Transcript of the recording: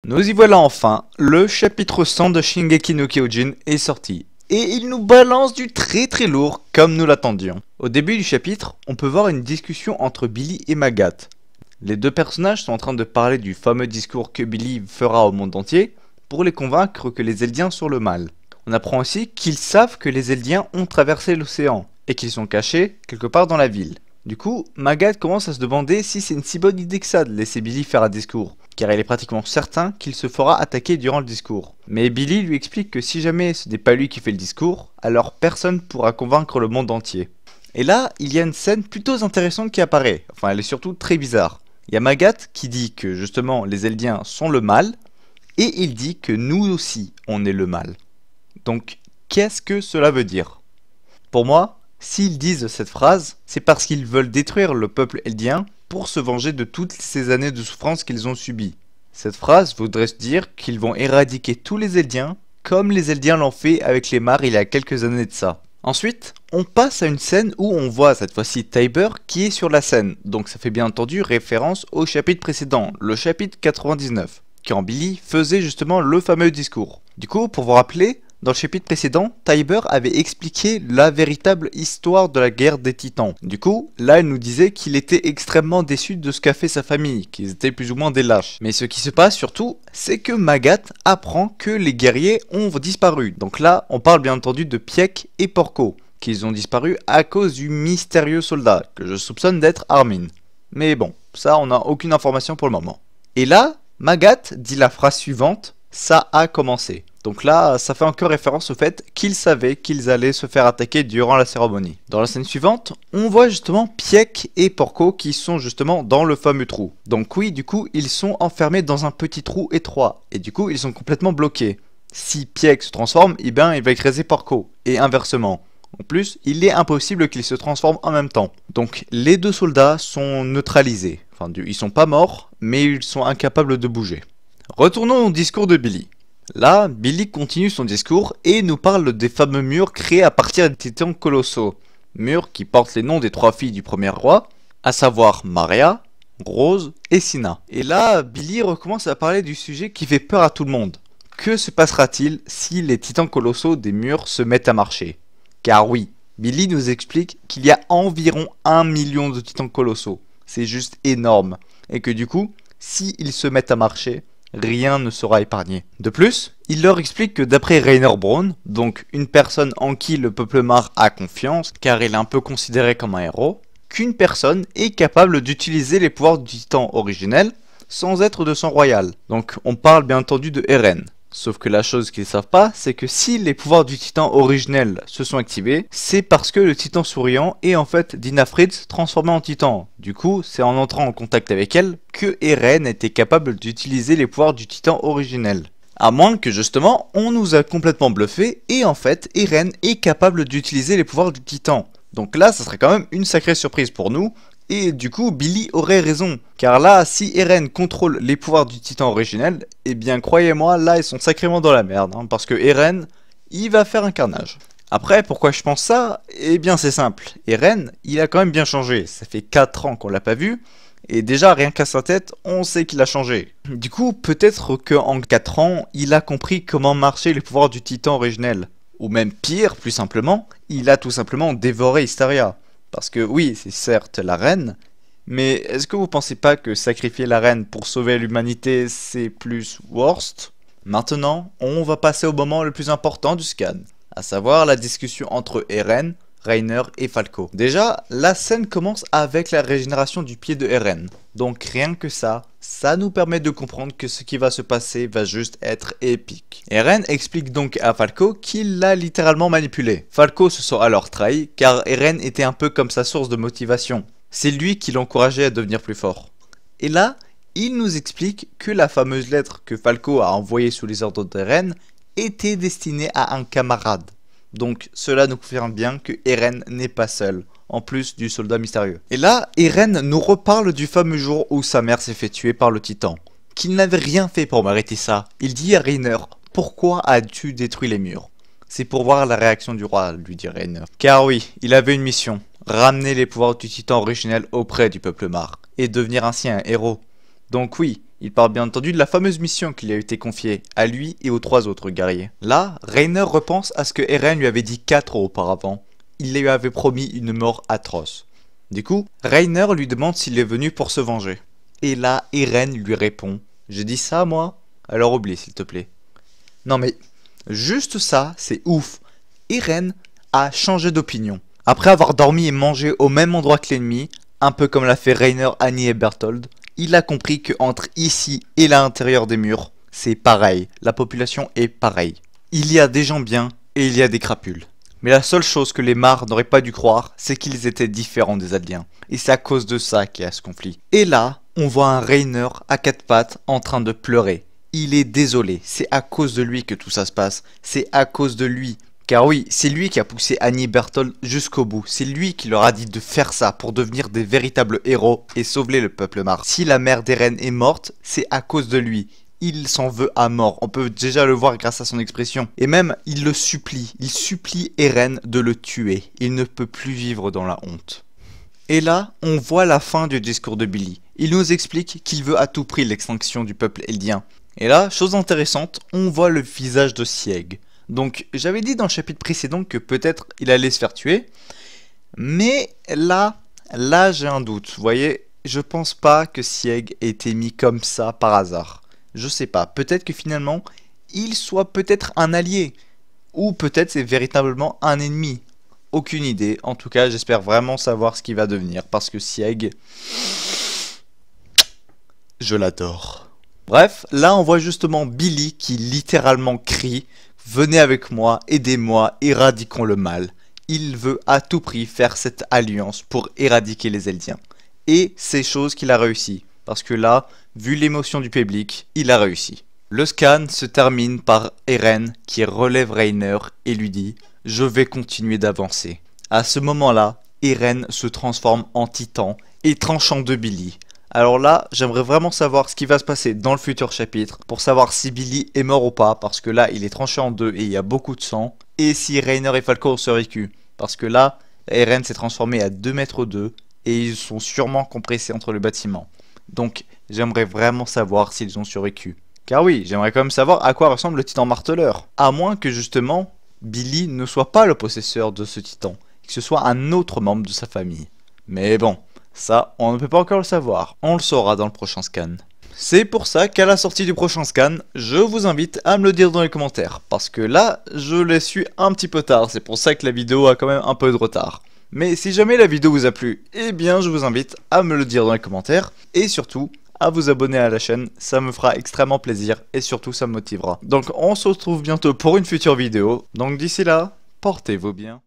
Nous y voilà enfin, le chapitre 100 de Shingeki no Kyojin est sorti. Et il nous balance du très lourd comme nous l'attendions. Au début du chapitre, on peut voir une discussion entre Billy et Magat. Les deux personnages sont en train de parler du fameux discours que Billy fera au monde entier pour les convaincre que les Eldiens sont le mal. On apprend aussi qu'ils savent que les Eldiens ont traversé l'océan et qu'ils sont cachés quelque part dans la ville. Du coup, Magat commence à se demander si c'est une si bonne idée que ça de laisser Billy faire un discours, car il est pratiquement certain qu'il se fera attaquer durant le discours. Mais Billy lui explique que si jamais ce n'est pas lui qui fait le discours, alors personne pourra convaincre le monde entier. Et là, il y a une scène plutôt intéressante qui apparaît, enfin elle est surtout très bizarre. Il y a Magat qui dit que justement les Eldiens sont le mal, et il dit que nous aussi on est le mal. Donc qu'est-ce que cela veut dire? Pour moi, s'ils disent cette phrase, c'est parce qu'ils veulent détruire le peuple eldien pour se venger de toutes ces années de souffrance qu'ils ont subies. Cette phrase voudrait dire qu'ils vont éradiquer tous les Eldiens, comme les Eldiens l'ont fait avec les Mars il y a quelques années de ça. Ensuite, on passe à une scène où on voit cette fois-ci Tybur qui est sur la scène, donc ça fait bien entendu référence au chapitre précédent, le chapitre 99, quand Billy faisait justement le fameux discours. Du coup, pour vous rappeler, dans le chapitre précédent, Tybur avait expliqué la véritable histoire de la guerre des titans. Du coup, là il nous disait qu'il était extrêmement déçu de ce qu'a fait sa famille, qu'ils étaient plus ou moins des lâches. Mais ce qui se passe surtout, c'est que Magat apprend que les guerriers ont disparu. Donc là, on parle bien entendu de Pieck et Porco, qu'ils ont disparu à cause du mystérieux soldat, que je soupçonne d'être Armin. Mais bon, ça on n'a aucune information pour le moment. Et là, Magat dit la phrase suivante, ça a commencé. Donc là, ça fait encore référence au fait qu'ils savaient qu'ils allaient se faire attaquer durant la cérémonie. Dans la scène suivante, on voit justement Pieck et Porco qui sont justement dans le fameux trou. Donc oui, du coup, ils sont enfermés dans un petit trou étroit. Et du coup, ils sont complètement bloqués. Si Pieck se transforme, eh ben, il va écraser Porco. Et inversement. En plus, il est impossible qu'ils se transforment en même temps. Donc les deux soldats sont neutralisés. Enfin, ils sont pas morts, mais ils sont incapables de bouger. Retournons au discours de Billy. Là, Billy continue son discours et nous parle des fameux murs créés à partir des titans colossaux. Murs qui portent les noms des trois filles du premier roi, à savoir Maria, Rose et Sina. Et là, Billy recommence à parler du sujet qui fait peur à tout le monde. Que se passera-t-il si les titans colossaux des murs se mettent à marcher? Car oui, Billy nous explique qu'il y a environ 1 million de titans colossaux. C'est juste énorme. Et que du coup, s'ils se mettent à marcher, rien ne sera épargné. De plus, il leur explique que d'après Rainer Braun, donc une personne en qui le peuple Mars a confiance, car il est un peu considéré comme un héros, qu'une personne est capable d'utiliser les pouvoirs du titan originel sans être de sang royal. Donc on parle bien entendu de Eren. Sauf que la chose qu'ils ne savent pas, c'est que si les pouvoirs du titan originel se sont activés, c'est parce que le titan souriant est en fait Dinah Fritz transformée en titan. Du coup, c'est en entrant en contact avec elle que Eren était capable d'utiliser les pouvoirs du titan originel. À moins que justement, on nous a complètement bluffé et en fait, Eren est capable d'utiliser les pouvoirs du titan. Donc là, ça serait quand même une sacrée surprise pour nous. Et du coup, Billy aurait raison. Car là, si Eren contrôle les pouvoirs du titan originel, eh bien croyez-moi, là ils sont sacrément dans la merde. Parce que Eren, il va faire un carnage. Après, pourquoi je pense ça? Eh bien c'est simple. Eren, il a quand même bien changé. Ça fait 4 ans qu'on l'a pas vu. Et déjà, rien qu'à sa tête, on sait qu'il a changé. Du coup, peut-être qu'en 4 ans, il a compris comment marchaient les pouvoirs du titan originel. Ou même pire, plus simplement, il a tout simplement dévoré Hysteria. Parce que oui, c'est certes la reine, mais est-ce que vous pensez pas que sacrifier la reine pour sauver l'humanité, c'est plus worst? Maintenant, on va passer au moment le plus important du scan, à savoir la discussion entre Eren, Reiner et Falco. Déjà, la scène commence avec la régénération du pied de Eren. Donc rien que ça nous permet de comprendre que ce qui va se passer va juste être épique. Eren explique donc à Falco qu'il l'a littéralement manipulé. Falco se sent alors trahi car Eren était un peu comme sa source de motivation. C'est lui qui l'encourageait à devenir plus fort. Et là, il nous explique que la fameuse lettre que Falco a envoyée sous les ordres d'Eren était destinée à un camarade. Donc cela nous confirme bien que Eren n'est pas seul, en plus du soldat mystérieux. Et là, Eren nous reparle du fameux jour où sa mère s'est fait tuer par le titan. Qu'il n'avait rien fait pour mériter ça. Il dit à Reiner, pourquoi as-tu détruit les murs? C'est pour voir la réaction du roi, lui dit Reiner. Car oui, il avait une mission, ramener les pouvoirs du titan originel auprès du peuple Mars, et devenir ainsi un héros. Donc oui, Il parle bien entendu de la fameuse mission qui lui a été confiée, à lui et aux 3 autres guerriers. Là, Reiner repense à ce que Eren lui avait dit 4 ans auparavant. Il lui avait promis une mort atroce. Du coup, Reiner lui demande s'il est venu pour se venger. Et là, Eren lui répond « J'ai dit ça, moi ? Alors oublie, s'il te plaît. » Non mais, juste ça, c'est ouf. Eren a changé d'opinion. Après avoir dormi et mangé au même endroit que l'ennemi, un peu comme l'a fait Reiner, Annie et Berthold, il a compris que entre ici et l'intérieur des murs, c'est pareil. La population est pareille. Il y a des gens bien et il y a des crapules. Mais la seule chose que les Mars n'auraient pas dû croire, c'est qu'ils étaient différents des Aliens. Et c'est à cause de ça qu'il y a ce conflit. Et là, on voit un Reiner à 4 pattes en train de pleurer. Il est désolé, c'est à cause de lui que tout ça se passe. C'est à cause de lui. Car oui, c'est lui qui a poussé Annie et Berthold jusqu'au bout. C'est lui qui leur a dit de faire ça pour devenir des véritables héros et sauver le peuple Mars. Si la mère d'Eren est morte, c'est à cause de lui. Il s'en veut à mort, on peut déjà le voir grâce à son expression. Et même, il le supplie, il supplie Eren de le tuer. Il ne peut plus vivre dans la honte. Et là, on voit la fin du discours de Billy. Il nous explique qu'il veut à tout prix l'extinction du peuple Eldien. Et là, chose intéressante, on voit le visage de Sieg. Donc, j'avais dit dans le chapitre précédent que peut-être il allait se faire tuer. Mais là j'ai un doute. Vous voyez, je pense pas que Sieg ait été mis comme ça par hasard. Je sais pas, peut-être que finalement, il soit peut-être un allié. Ou peut-être c'est véritablement un ennemi. Aucune idée. En tout cas, j'espère vraiment savoir ce qu'il va devenir. Parce que Sieg, je l'adore. Bref, là on voit justement Billy qui littéralement crie « Venez avec moi, aidez-moi, éradiquons le mal ». Il veut à tout prix faire cette alliance pour éradiquer les Eldiens. Et c'est chose qu'il a réussi. Parce que là, vu l'émotion du public, il a réussi. Le scan se termine par Eren qui relève Reiner et lui dit « Je vais continuer d'avancer ». À ce moment-là, Eren se transforme en titan et tranche en deux Billy. Alors là, j'aimerais vraiment savoir ce qui va se passer dans le futur chapitre pour savoir si Billy est mort ou pas, parce que là, il est tranché en deux et il y a beaucoup de sang. Et si Reiner et Falco ont survécu, parce que là, Eren s'est transformé à 2 mètres 2 et ils sont sûrement compressés entre le bâtiment. Donc, j'aimerais vraiment savoir s'ils ont survécu. Car oui, j'aimerais quand même savoir à quoi ressemble le titan marteleur. À moins que justement, Billy ne soit pas le possesseur de ce titan, que ce soit un autre membre de sa famille. Mais bon, ça, on ne peut pas encore le savoir. On le saura dans le prochain scan. C'est pour ça qu'à la sortie du prochain scan, je vous invite à me le dire dans les commentaires. Parce que là, je l'ai su un petit peu tard, c'est pour ça que la vidéo a quand même un peu de retard. Mais si jamais la vidéo vous a plu, eh bien je vous invite à me le dire dans les commentaires. Et surtout, à vous abonner à la chaîne, ça me fera extrêmement plaisir et surtout ça me motivera. Donc on se retrouve bientôt pour une future vidéo. Donc d'ici là, portez-vous bien.